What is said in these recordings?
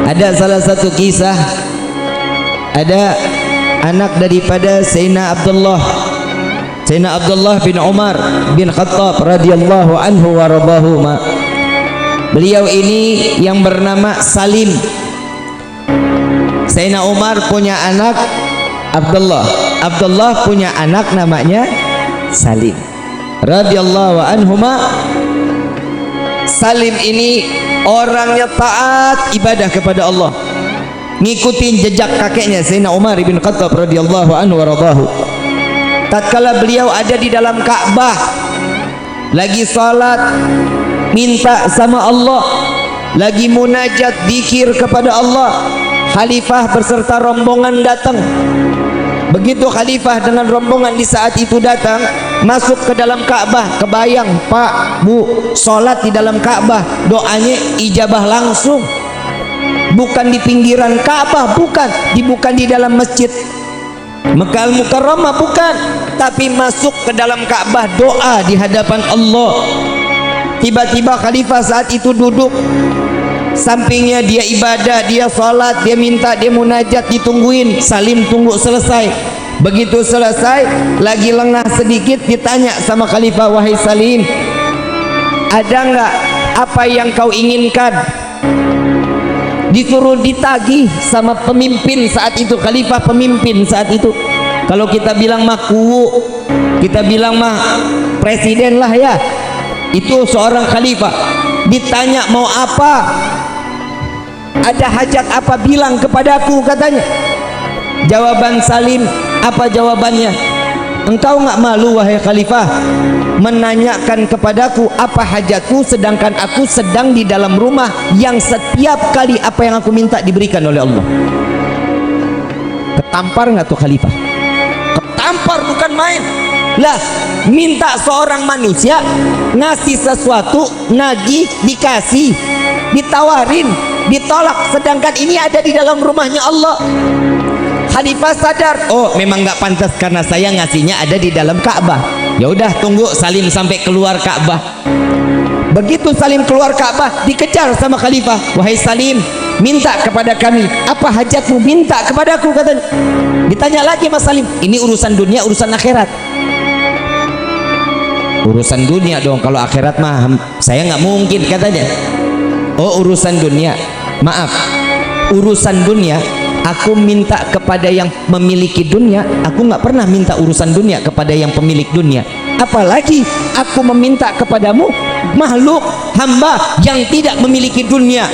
Ada salah satu kisah, ada anak daripada Sayyidina Abdullah bin Umar bin Khattab radhiyallahu anhu wa radahuma. Beliau ini yang bernama Salim. Sayyidina Umar punya anak Abdullah punya anak namanya Salim radhiyallahu anhuma. Salim ini orangnya taat ibadah kepada Allah, ngikutin jejak kakeknya Sayyidina Umar bin Khattab radhiyallahu anhu wa radahu. Tatkala beliau ada di dalam Ka'bah lagi salat minta sama Allah, lagi munajat zikir kepada Allah, khalifah berserta rombongan datang. Begitu khalifah dengan rombongan di saat itu datang masuk ke dalam Ka'bah, kebayang Pak Bu salat di dalam Ka'bah, doanya ijabah langsung, bukan di pinggiran Ka'bah, bukan di dalam masjid Mekah Al-Mukarramah, bukan, tapi masuk ke dalam Ka'bah, doa di hadapan Allah. Tiba-tiba khalifah saat itu duduk, sampingnya dia ibadah, dia salat, dia minta, dia munajat, ditungguin. Salim tunggu selesai. Begitu selesai, lagi lengah sedikit, ditanya sama khalifah, wahai Salim, ada enggak apa yang kau inginkan? Disuruh ditagih sama pemimpin saat itu, khalifah pemimpin saat itu. Kalau kita bilang mah kuwu, kita bilang mah presiden lah ya. Itu seorang khalifah ditanya mau apa, ada hajat apa, bilang kepadaku, katanya. Jawaban Salim, apa jawabannya? Engkau nggak malu wahai khalifah menanyakan kepadaku apa hajatku, sedangkan aku sedang di dalam rumah yang setiap kali apa yang aku minta diberikan oleh Allah. Ketampar nggak tuh khalifah? Ketampar, bukan main lah. Minta seorang manusia ngasih sesuatu, nagih, dikasih, ditawarin, ditolak, sedangkan ini ada di dalam rumahnya Allah. Khalifah sadar, oh memang nggak pantas karena saya ngasihnya ada di dalam Ka'bah. Ya udah, tunggu Salim sampai keluar Ka'bah. Begitu Salim keluar Ka'bah, dikejar sama khalifah. Wahai Salim, minta kepada kami, apa hajatmu, minta kepadaku, katanya. Ditanya lagi Mas Salim, ini urusan dunia, urusan akhirat. Urusan dunia dong, kalau akhirat mah saya nggak mungkin, katanya. Oh urusan dunia, maaf, urusan dunia aku minta kepada yang memiliki dunia, aku nggak pernah minta urusan dunia kepada yang pemilik dunia. Apalagi aku meminta kepadamu, makhluk hamba yang tidak memiliki dunia.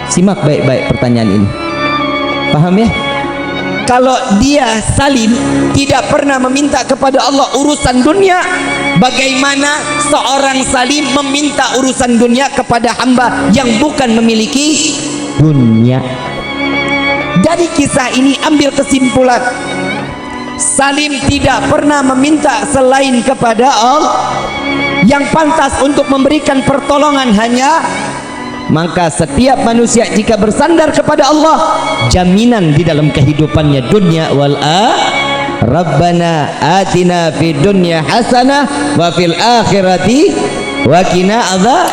Simak baik-baik pertanyaan ini, paham ya? Kalau dia Salim tidak pernah meminta kepada Allah urusan dunia, bagaimana seorang Salim meminta urusan dunia kepada hamba yang bukan memiliki dunia? Dari kisah ini ambil kesimpulan, Salim tidak pernah meminta selain kepada Allah. Yang pantas untuk memberikan pertolongan hanya, maka setiap manusia jika bersandar kepada Allah, jaminan di dalam kehidupannya dunia wal Rabbana atina fid dunya hasanah wa fil akhirati wa qina adzab.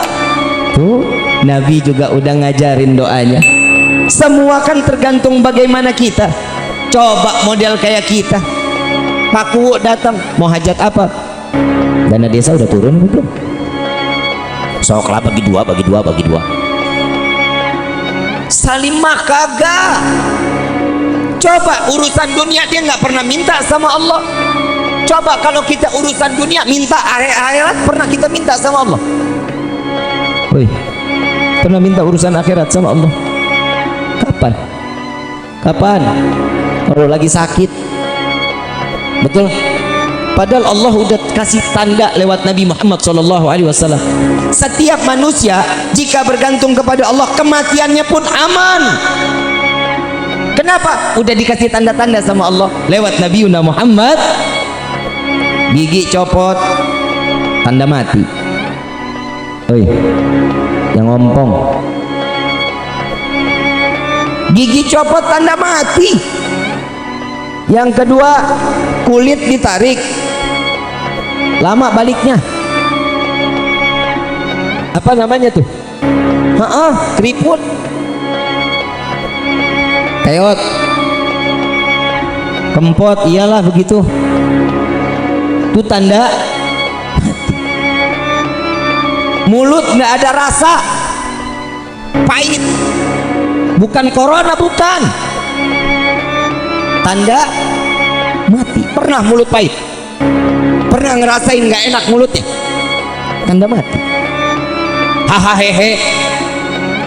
Tuh Nabi juga udah ngajarin doanya. Semua kan tergantung bagaimana kita. Coba model kayak kita, Pak Kuwu datang mau hajat apa, dana desa udah turun belum? Soklah bagi dua. Salim mah kagak. Coba urusan dunia dia nggak pernah minta sama Allah. Coba kalau kita urusan dunia minta akhirat, pernah kita minta sama Allah? Woi, pernah minta urusan akhirat sama Allah? Kapan? Kalau lagi sakit, betul? Padahal Allah udah kasih tanda lewat Nabi Muhammad SAW. Setiap manusia jika bergantung kepada Allah, kematiannya pun aman. Kenapa? Udah dikasih tanda-tanda sama Allah lewat Nabi Muhammad. Gigi copot, tanda mati. Oi, yang ngompong. Gigi copot, tanda mati. Yang kedua, kulit ditarik, lama baliknya. Apa namanya tuh? keriput. Keot, kempot, iyalah begitu. Itu tanda mati. Mulut nggak ada rasa, pahit. Bukan corona, bukan. Tanda mati. Pernah mulut pahit? Pernah ngerasain nggak enak mulutnya? Tanda mati. Hahaha hehe.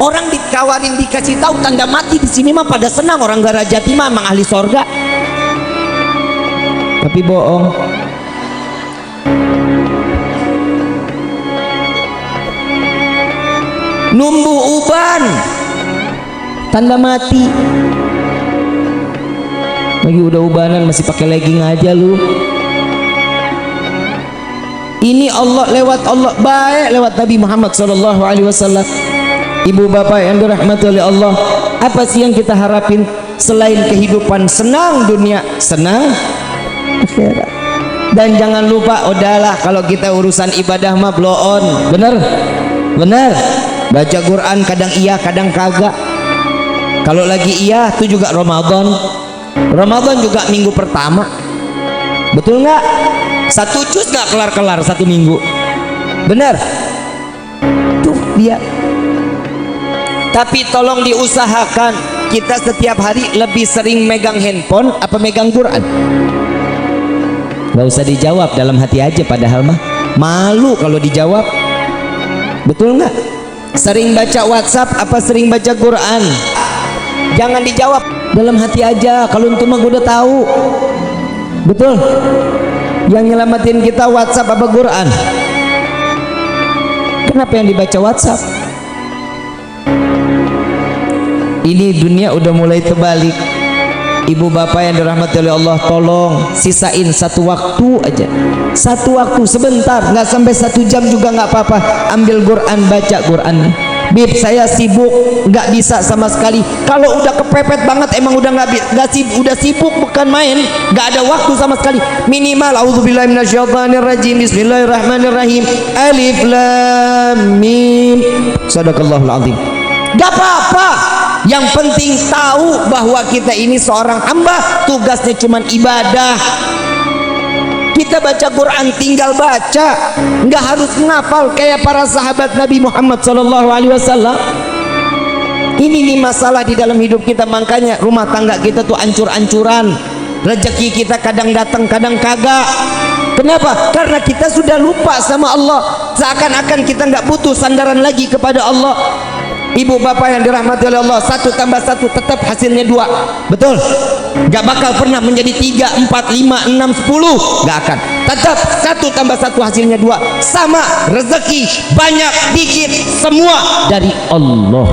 Orang dikawarin dikasih tahu tanda mati di sini mah pada senang, orang gara jati mah emang ahli sorga. Tapi bohong. Numbuh uban, tanda mati. Lagi udah ubanan masih pakai legging aja lu. Ini Allah, lewat Allah baik, lewat Nabi Muhammad SAW. Ibu bapak yang dirahmati oleh Allah, apa sih yang kita harapin selain kehidupan senang dunia, senang akhirat? Dan jangan lupa, udahlah kalau kita urusan ibadah mah blow on, bener? Bener. Baca Quran kadang iya kadang kagak. Kalau lagi iya itu juga Ramadan. Ramadan juga minggu pertama, betul nggak? Satu juz nggak kelar-kelar satu minggu, bener? Tuh dia. Tapi tolong diusahakan kita setiap hari lebih sering megang handphone apa megang Quran. Gak usah dijawab, dalam hati aja, padahal mah malu kalau dijawab, betul nggak? Sering baca WhatsApp apa sering baca Quran? Jangan dijawab, dalam hati aja. Kalau untuk mah gue udah tahu, betul. Yang nyelamatin kita WhatsApp apa Quran? Kenapa yang dibaca WhatsApp? Ini dunia udah mulai terbalik. Ibu bapak yang dirahmati oleh Allah, tolong sisain satu waktu aja, satu waktu sebentar, nggak sampai 1 jam juga nggak apa-apa. Ambil Quran, baca Quran. Bib, saya sibuk, nggak bisa sama sekali. Kalau udah kepepet banget, emang udah nggak sibuk, udah sibuk bukan main, nggak ada waktu sama sekali. Minimal auzubillahi minasyaitonirrajim, bismillahirrahmanirrahim, alif lam mim, sadaqallahul azim. Gak apa-apa, yang penting tahu bahwa kita ini seorang hamba, tugasnya cuma ibadah. Kita baca Quran tinggal baca, nggak harus ngapal kayak para sahabat Nabi Muhammad SAW. Ini nih masalah di dalam hidup kita, makanya rumah tangga kita tuh ancur-ancuran, rezeki kita kadang datang kadang kagak. Kenapa? Karena kita sudah lupa sama Allah, seakan-akan kita nggak butuh sandaran lagi kepada Allah. Ibu bapak yang dirahmati oleh Allah, 1 tambah 1 tetap hasilnya 2, betul? Gak bakal pernah menjadi 3, 4, 5, 6, 10, gak akan. Tetap 1 tambah 1 hasilnya 2, sama. Rezeki banyak dikit semua dari Allah.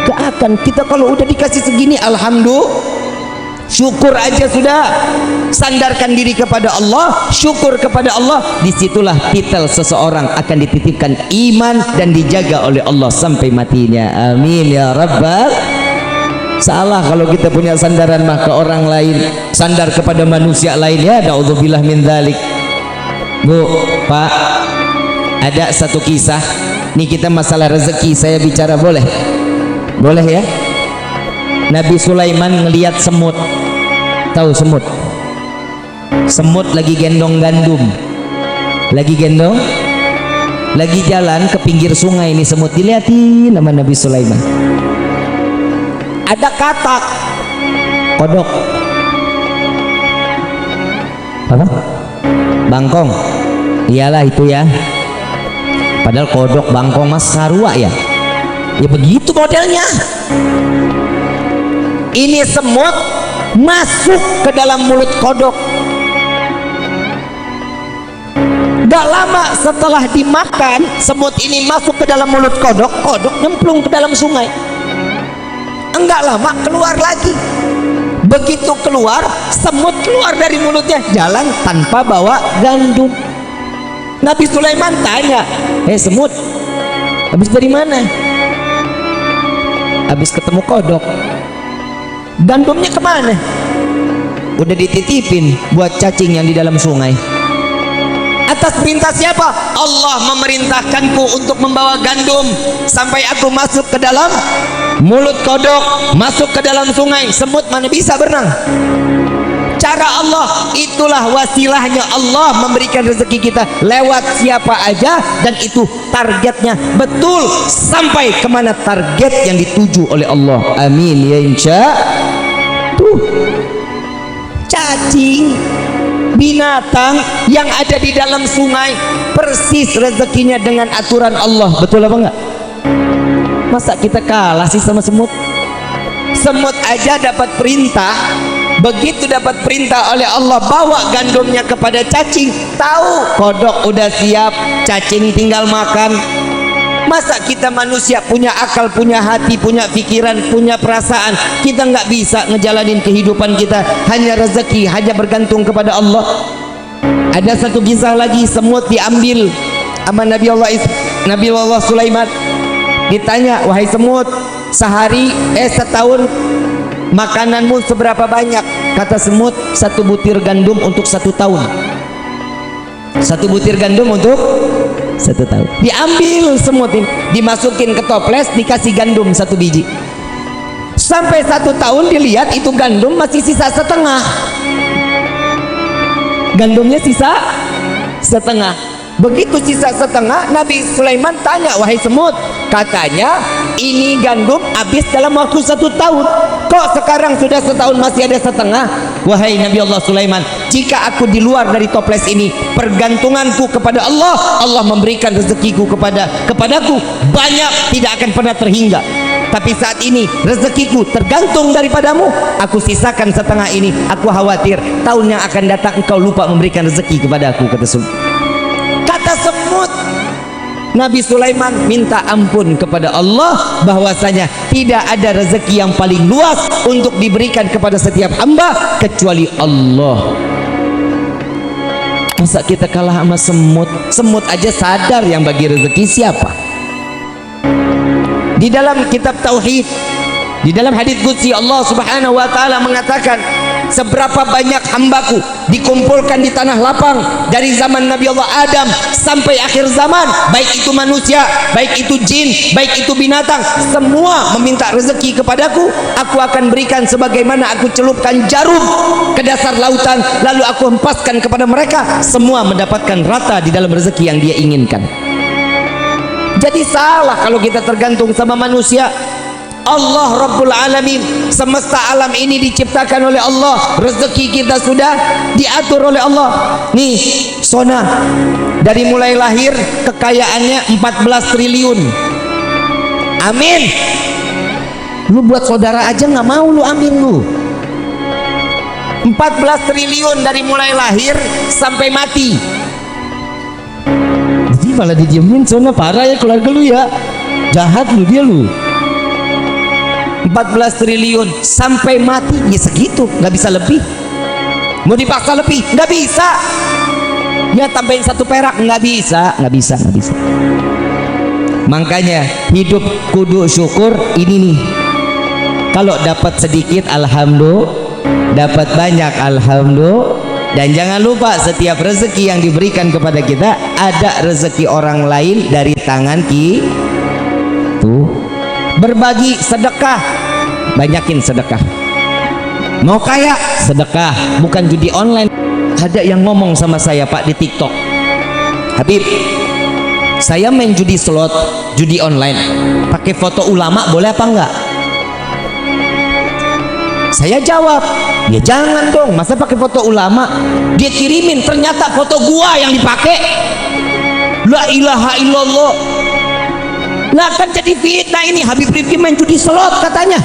Gak akan. Kita kalau udah dikasih segini, alhamdulillah, syukur aja sudah. Sandarkan diri kepada Allah, syukur kepada Allah. Disitulah titel seseorang akan dititipkan iman dan dijaga oleh Allah sampai matinya. Amin ya rabbal. Salah kalau kita punya sandaran mah ke orang lain, sandar kepada manusia lain, ya naudzubillah min dzalik. Bu, Pak, ada satu kisah nih, kita masalah rezeki saya bicara, boleh? Boleh ya? Nabi Sulaiman ngelihat semut. Tahu semut? Semut lagi gendong gandum. Lagi gendong, lagi jalan ke pinggir sungai, ini semut dilihatin sama Nabi Sulaiman. Ada katak, kodok. Apa? Bangkong. Iyalah itu ya. Padahal kodok bangkong mas sarua ya. Ya begitu modelnya. Ini semut masuk ke dalam mulut kodok. Gak lama setelah dimakan, semut ini masuk ke dalam mulut kodok, kodok nyemplung ke dalam sungai. Enggak lama keluar lagi. Begitu keluar, semut keluar dari mulutnya, jalan tanpa bawa gandum. Nabi Sulaiman tanya, semut, habis dari mana? Habis ketemu kodok. Gandumnya kemana? Udah dititipin buat cacing yang di dalam sungai. Atas perintah siapa? Allah memerintahkanku untuk membawa gandum sampai aku masuk ke dalam mulut kodok, masuk ke dalam sungai. Semut mana bisa berenang? Cara Allah, itulah wasilahnya Allah memberikan rezeki kita lewat siapa aja, dan itu targetnya betul sampai kemana target yang dituju oleh Allah. Amin ya insya. Tuh cacing, binatang yang ada di dalam sungai persis rezekinya dengan aturan Allah. Betul apa enggak? Masa kita kalah sih sama semut? Semut aja dapat perintah, begitu dapat perintah oleh Allah bawa gandumnya kepada cacing, tahu kodok udah siap, cacing tinggal makan. Masa kita manusia punya akal, punya hati, punya pikiran, punya perasaan, kita nggak bisa ngejalanin kehidupan kita, hanya rezeki, hanya bergantung kepada Allah. Ada satu kisah lagi, semut diambil sama Nabi Allah Sulaiman. Ditanya, wahai semut, setahun makananmu seberapa banyak? Kata semut, 1 butir gandum untuk 1 tahun. 1 butir gandum untuk 1 tahun. Diambil semut ini, dimasukin ke toples, dikasih gandum 1 biji. Sampai 1 tahun dilihat itu gandum masih sisa setengah. Gandumnya sisa setengah. Begitu sisa setengah, Nabi Sulaiman tanya, wahai semut, katanya ini gandum habis dalam waktu 1 tahun, kok sekarang sudah setahun masih ada setengah? Wahai Nabi Allah Sulaiman, jika aku di luar dari toples ini, pergantunganku kepada Allah, Allah memberikan rezekiku kepadaku banyak, tidak akan pernah terhingga. Tapi saat ini rezekiku tergantung daripadamu, aku sisakan setengah ini. Aku khawatir tahun yang akan datang engkau lupa memberikan rezeki kepadaku. Kata semut. Nabi Sulaiman minta ampun kepada Allah bahwasanya tidak ada rezeki yang paling luas untuk diberikan kepada setiap hamba kecuali Allah. Masa kita kalah sama semut? Semut aja sadar yang bagi rezeki siapa. Di dalam kitab Tauhid, di dalam hadits qudsi, Allah Subhanahu wa taala mengatakan, seberapa banyak hambaku dikumpulkan di tanah lapang dari zaman Nabi Allah Adam sampai akhir zaman, baik itu manusia, baik itu jin, baik itu binatang, semua meminta rezeki kepadaku, aku akan berikan sebagaimana aku celupkan jarum ke dasar lautan, lalu aku hempaskan kepada mereka, semua mendapatkan rata di dalam rezeki yang dia inginkan. Jadi salah kalau kita tergantung sama manusia. Allah Rabbul Alamin, semesta alam ini diciptakan oleh Allah, rezeki kita sudah diatur oleh Allah. Nih Sona, dari mulai lahir kekayaannya 14 triliun. Amin. Lu buat saudara aja nggak mau lu amin lu. 14 triliun dari mulai lahir sampai mati. Jadi malah didiemin. Sona parah ya keluarga lu ya, jahat lu dia lu. 14 triliun sampai mati, ya segitu, nggak bisa lebih. Mau dipaksa lebih nggak bisa, ya tambahin 1 perak nggak bisa. Makanya hidup kudu syukur. Ini nih, kalau dapat sedikit alhamdulillah, dapat banyak alhamdulillah. Dan jangan lupa setiap rezeki yang diberikan kepada kita ada rezeki orang lain dari tangan tuh. Berbagi sedekah, banyakin sedekah. Mau kaya sedekah, bukan judi online. Ada yang ngomong sama saya, Pak, di TikTok, Habib, saya main judi slot, judi online, pakai foto ulama boleh apa enggak? Saya jawab, ya jangan dong, masa pakai foto ulama? Dia kirimin, ternyata foto gua yang dipakai. La ilaha illallah. Lah kan jadi fitnah ini. Habib Rifki main judi slot katanya.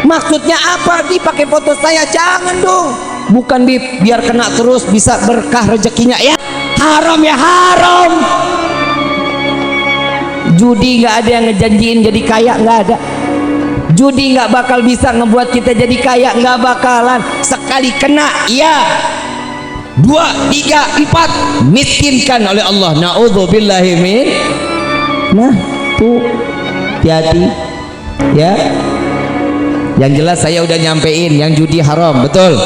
Maksudnya apa? Dipakai foto saya? Jangan dong. Bukan biar kena terus bisa berkah rezekinya. Ya haram, ya haram. Judi nggak ada yang ngejanjiin jadi kaya, nggak ada. Judi nggak bakal bisa ngebuat kita jadi kaya, nggak bakalan. Sekali kena, ya 2, 3, 4 miskinkan oleh Allah. Na'udzubillahi min. Nah tuh hati-hati ya. Yang jelas saya udah nyampein yang judi haram, betul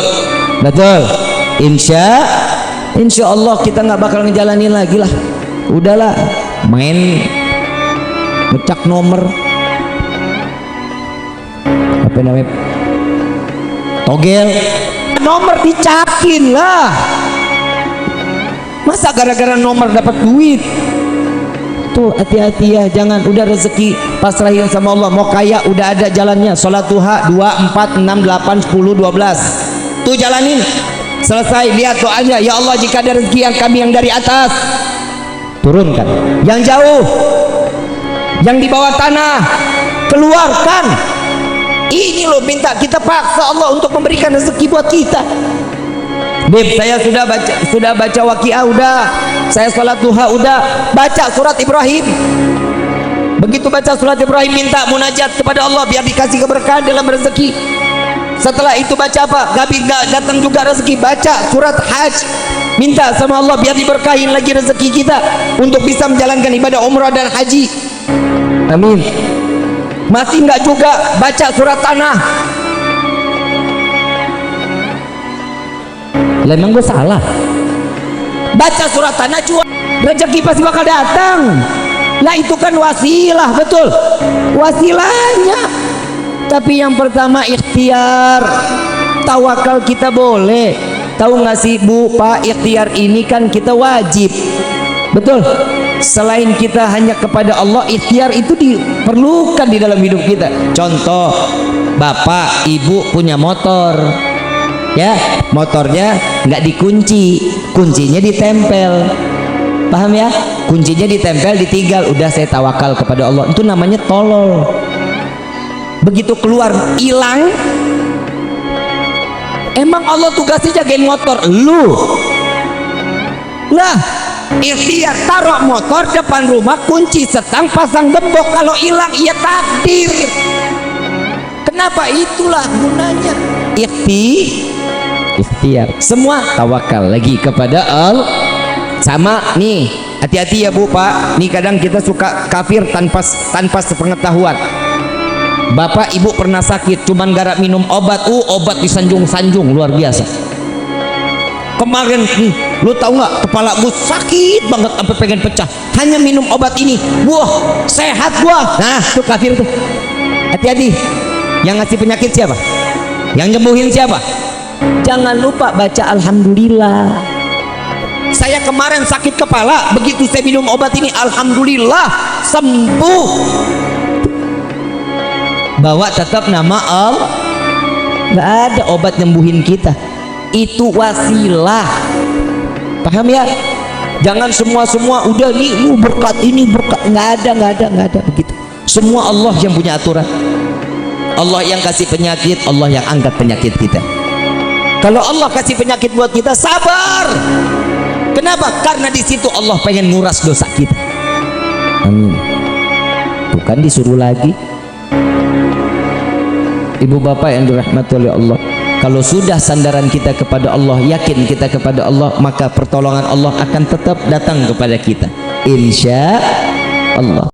insya insya Allah kita nggak bakal ngejalanin lagi lah. Udahlah, main ngecak nomor apa namanya, togel nomor dicakin lah. Masa gara-gara nomor dapat duit? Tuh hati-hati ya, jangan. Udah rezeki pasrahin sama Allah. Mau kaya udah ada jalannya. Sholat duha 2, 4, 6, 8, 10, 12 tuh jalanin. Selesai lihat doanya, ya Allah jika ada rezeki yang kami yang dari atas turunkan, yang jauh, yang di bawah tanah keluarkan. Ini loh minta, kita paksa Allah untuk memberikan rezeki buat kita. Bib, saya sudah baca Waqiah, udah. Saya sholat duha, udah. Baca surat Ibrahim. Begitu baca surat Ibrahim, minta munajat kepada Allah biar dikasih keberkahan dalam rezeki. Setelah itu baca apa? Gak datang juga rezeki, baca surat Hajj. Minta sama Allah biar diberkahin lagi rezeki kita untuk bisa menjalankan ibadah umrah dan haji. Amin. Masih nggak juga, baca surat Tanah. Memang gue salah? Baca surat Tanah cuan, rezeki pasti bakal datang. Lah itu kan wasilah, betul, wasilahnya. Tapi yang pertama ikhtiar, tawakal kita boleh. Tahu nggak sih Bu, Pak, ikhtiar ini kan kita wajib, betul. Selain kita hanya kepada Allah, ikhtiar itu diperlukan di dalam hidup kita. Contoh, bapak ibu punya motor, ya, motornya nggak dikunci, kuncinya ditempel, paham ya? Kuncinya ditempel, ditinggal, udah saya tawakal kepada Allah. Itu namanya tolol. Begitu keluar hilang, emang Allah tugasnya jagain motor lu lah. Ikhtiar, taruh motor depan rumah, kunci setang, pasang gembok, kalau hilang ya takdir. Kenapa? Itulah gunanya ikhtiar. Semua tawakal lagi kepada Allah. Sama nih, hati-hati ya Bu, Pak, nih kadang kita suka kafir tanpa sepengetahuan. Bapak ibu pernah sakit, cuman gara minum obat, obat disanjung-sanjung luar biasa. Kemarin lu tahu nggak, kepala gue sakit banget sampai pengen pecah, hanya minum obat ini, wah sehat gua. Nah tuh kafir tuh. Hati-hati, yang ngasih penyakit siapa? Yang nyembuhin siapa? Jangan lupa baca alhamdulillah. Saya kemarin sakit kepala, begitu saya minum obat ini, alhamdulillah sembuh. Bawa tetap nama Allah. Nggak ada obat nyembuhin kita, itu wasilah, paham ya? Jangan semua udah nih berkat ini berkat, nggak ada begitu. Semua Allah yang punya aturan. Allah yang kasih penyakit, Allah yang angkat penyakit kita. Kalau Allah kasih penyakit buat kita, sabar. Kenapa? Karena di situ Allah pengen nguras dosa kita. Amin. Bukan disuruh lagi. Ibu bapak yang dirahmati oleh Allah, kalau sudah sandaran kita kepada Allah, yakin kita kepada Allah, maka pertolongan Allah akan tetap datang kepada kita, insya Allah.